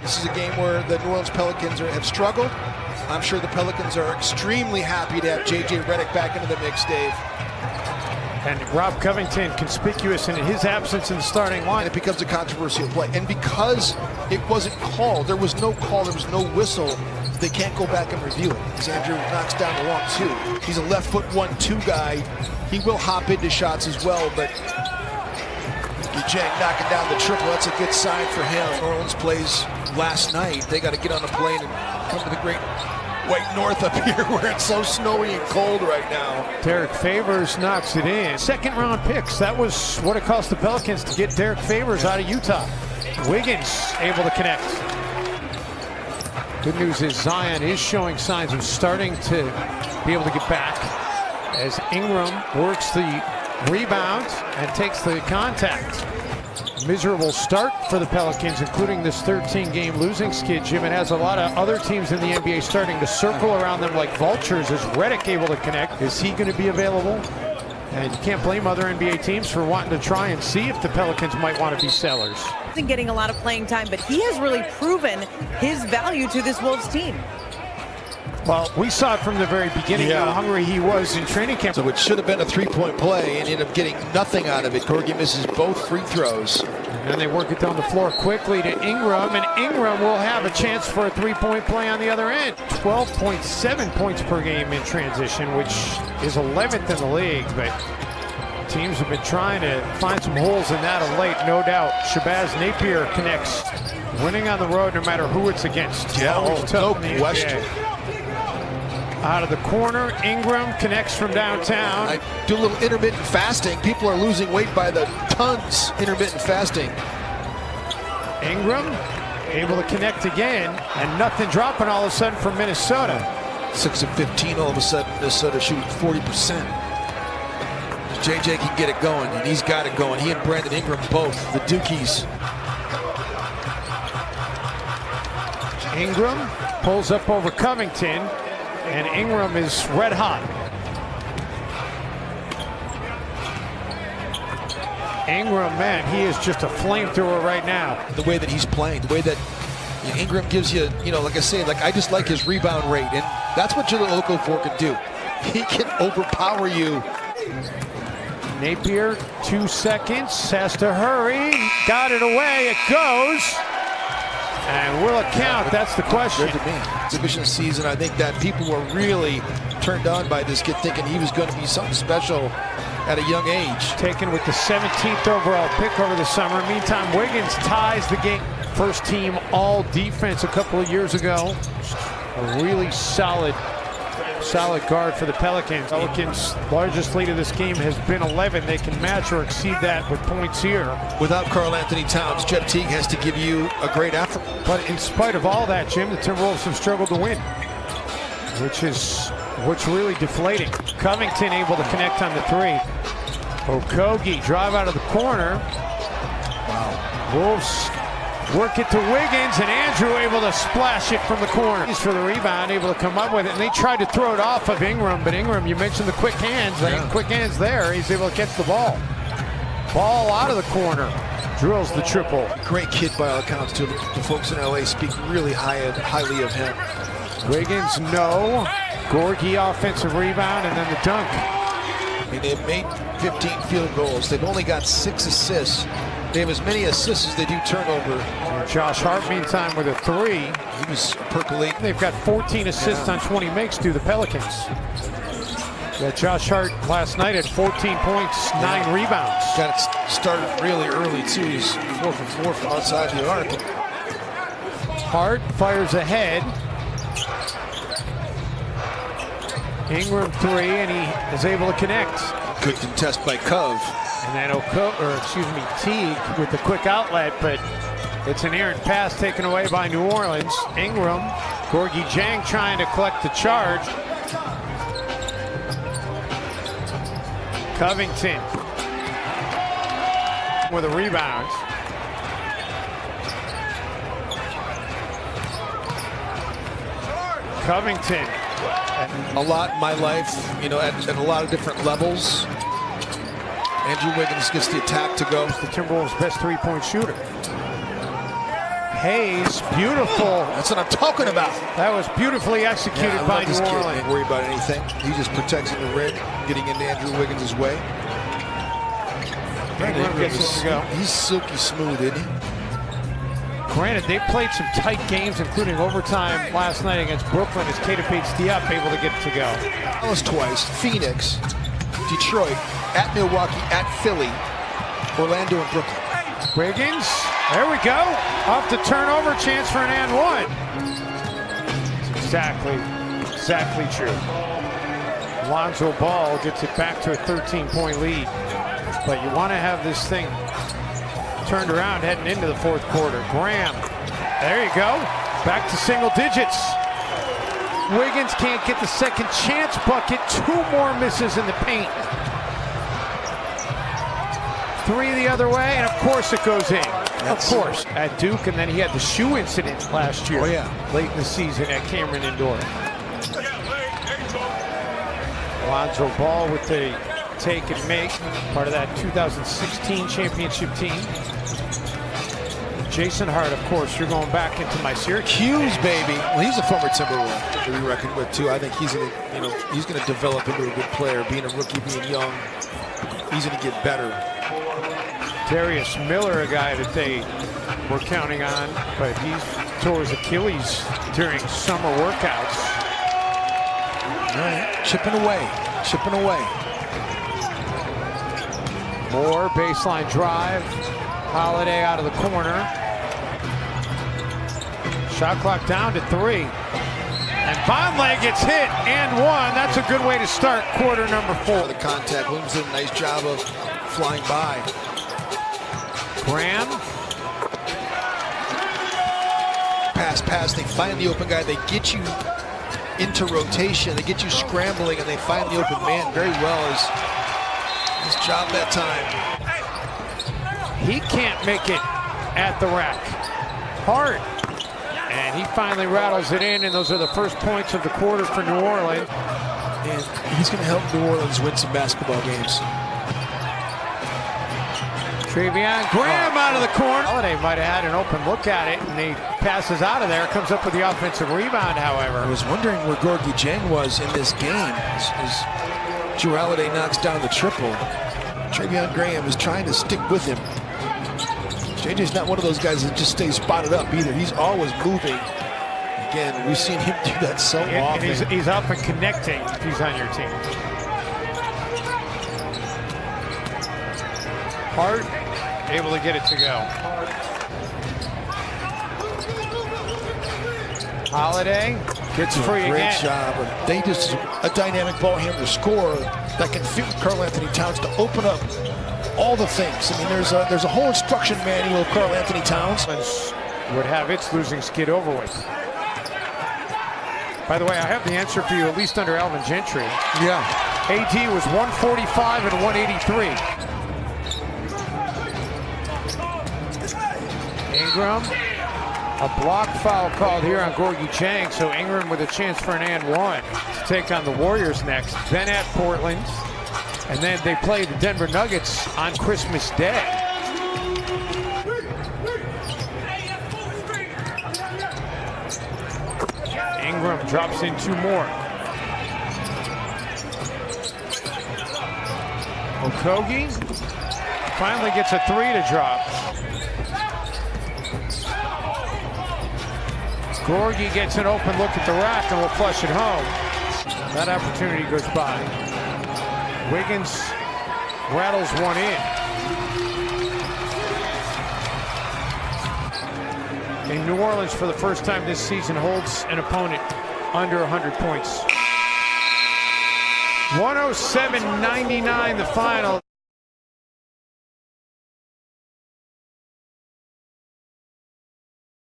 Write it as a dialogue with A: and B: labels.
A: This is a game where the New Orleans Pelicans have struggled. I'm sure the Pelicans are extremely happy to have J.J. Redick back into the mix, Dave.
B: And Rob Covington conspicuous in his absence in the starting line.
A: And it becomes a controversial play. And because it wasn't called, there was no call, there was no whistle, they can't go back and review it. As Andrew knocks down the long two. He's a left foot 1-2 guy. He will hop into shots as well, but Jang knocking down the triple. That's a good sign for him. New Orleans plays last night. They got to get on a plane and come to the great white north up here where it's so snowy and cold right now.
B: Derek Favors knocks it in. Second round picks. That was what it cost the Pelicans to get Derek Favors out of Utah. Wiggins able to connect. Good news is Zion is showing signs of starting to be able to get back as Ingram works the rebound and takes the contact. Miserable start for the Pelicans, including this 13-game losing skid, Jim. It has a lot of other teams in the NBA starting to circle around them like vultures. Is Redick able to connect? Is he going to be available? And you can't blame other NBA teams for wanting to try and see if the Pelicans might want to be sellers.
C: He's getting a lot of playing time, but he has really proven his value to this Wolves team.
B: Well, we saw it from the very beginning how hungry he was in training camp.
A: So it should have been a three-point play and ended up getting nothing out of it. Okogie misses both free throws.
B: And then they work it down the floor quickly to Ingram, and Ingram will have a chance for a three-point play on the other end. 12.7 points per game in transition, which is 11th in the league, but teams have been trying to find some holes in that of late, no doubt. Shabazz Napier connects, winning on the road no matter who it's against.
A: Yeah, no question.
B: Out of the corner, Ingram connects from downtown.
A: I do a little intermittent fasting. People are losing weight by the tons. Intermittent fasting.
B: Ingram able to connect again, and nothing dropping all of a sudden from Minnesota.
A: 6 of 15, all of a sudden Minnesota shooting 40%. JJ can get it going, and he's got it going. He and Brandon Ingram both, the Dukies.
B: Ingram pulls up over Covington, and Ingram is red hot. Ingram, man, he is just a flamethrower right now.
A: The way that he's playing, the way that Ingram gives you, like I say, I just like his rebound rate, and that's what Jaleel Okafor can do. He can overpower you.
B: Napier, 2 seconds, has to hurry, got it away, it goes. And will it count? That's the question.
A: Good to me. Exhibition season, I think that people were really turned on by this kid, thinking he was going to be something special at a young age.
B: Taken with the 17th overall pick over the summer. Meantime, Wiggins ties the game. First team all defense a couple of years ago. A really solid guard for the Pelicans. Pelicans' largest lead of this game has been 11. They can match or exceed that with points here.
A: Without Karl-Anthony Towns, Jeff Teague has to give you a great effort.
B: But in spite of all that, Jim, the Timberwolves have struggled to win, which is what's really deflating. Covington able to connect on the three. Okogie drive out of the corner. Wow. Wolves work it to Wiggins, and Andrew able to splash it from the corner. He's for the rebound, able to come up with it, and they tried to throw it off of Ingram, but Ingram, you mentioned the quick hands. Quick hands there. He's able to catch the ball. Ball out of the corner. Drills the triple.
A: Great kid by all accounts, too. The folks in LA speak really highly of him.
B: Wiggins, no. Gorgie offensive rebound, and then the dunk.
A: I mean, they've made 15 field goals. They've only got 6 assists. They have as many assists as they do turnover.
B: And Josh Hart, meantime, with a 3.
A: He was percolating.
B: They've got 14 assists on 20 makes to the Pelicans. Josh Hart last night had 14 points, 9 rebounds.
A: Got it started really early, too. He's 4 for 4 from outside the arc.
B: Hart fires ahead. Ingram 3, and he is able to connect.
A: Good contest by Cove.
B: And then Teague with the quick outlet, but it's an errant pass taken away by New Orleans. Ingram, Gorgie Jang trying to collect the charge. Covington with a rebound. Covington.
A: A lot in my life, at a lot of different levels. Andrew Wiggins gets the attack to go.
B: The Timberwolves' best three-point shooter. Hayes, beautiful.
A: That's what I'm talking about.
B: That was beautifully executed by New Orleans.
A: Ain't worried about anything. He just protects in the rim, getting into Andrew Wiggins' way.
B: Ingram gets it to go.
A: He's silky smooth, isn't he?
B: Granted, they played some tight games, including overtime last night against Brooklyn, as Keita Bates-Diop able to get it to go.
A: Dallas twice, Phoenix, Detroit, at Milwaukee, at Philly, Orlando, and Brooklyn.
B: Wiggins, there we go. Off the turnover, chance for an and one. It's exactly true. Lonzo Ball gets it back to a 13-point lead. But you want to have this thing turned around heading into the fourth quarter. Graham, there you go. Back to single digits. Wiggins can't get the second chance bucket. 2 more misses in the paint. 3 the other way, and of course it goes in. Of course, at Duke, and then he had the shoe incident last year.
A: Oh yeah,
B: late in the season at Cameron Indoor. Lonzo Ball with the take and make, part of that 2016 championship team. Jason Hart, of course, you're going back into my
A: Syracuse, baby. Well, he's a former Timberwolves to be reckoned with too. I think he's gonna develop into a good player. Being a rookie, being young, he's gonna get better.
B: Darius Miller, a guy that they were counting on, but he tore his Achilles during summer workouts.
A: All right, chipping away.
B: Moore, baseline drive. Holiday out of the corner. Shot clock down to 3. And Vonleh gets hit and one. That's a good way to start quarter number 4.
A: The contact, Williamson did a nice job of flying by.
B: Graham.
A: Pass, they find the open guy, they get you into rotation, they get you scrambling, and they find the open man very well. His job that time.
B: He can't make it at the rack. Hart. And he finally rattles it in, and those are the first points of the quarter for New Orleans.
A: And he's going to help New Orleans win some basketball games.
B: Trevion Graham out of the corner. Holiday might have had an open look at it, and he passes out of there. Comes up with the offensive rebound, however.
A: I was wondering where Gorgui Dieng was in this game as Drew Holiday knocks down the triple. Trevion Graham is trying to stick with him. JJ's not one of those guys that just stays spotted up either. He's always moving. Again, we've seen him do that so often.
B: And he's up and connecting if he's on your team. Hart able to get it to go. Holiday gets free again.
A: Great job. They just a dynamic ball handler scorer that can fit Karl Anthony Towns to open up all the things. I mean, there's a whole instruction manual of Karl Anthony Towns.
B: Would have its losing skid over with. By the way, I have the answer for you, at least under Alvin Gentry.
A: Yeah.
B: AD was 145 and 183. Ingram, a block foul called here on Gorgui Dieng, so Ingram with a chance for an and one to take on the Warriors next. Then at Portland, and then they play the Denver Nuggets on Christmas Day. Ingram drops in 2 more. Okogie finally gets a 3 to drop. Gorgui gets an open look at the rack and will flush it home. That opportunity goes by. Wiggins rattles one in. And New Orleans, for the first time this season, holds an opponent under 100 points. 107-99 the final.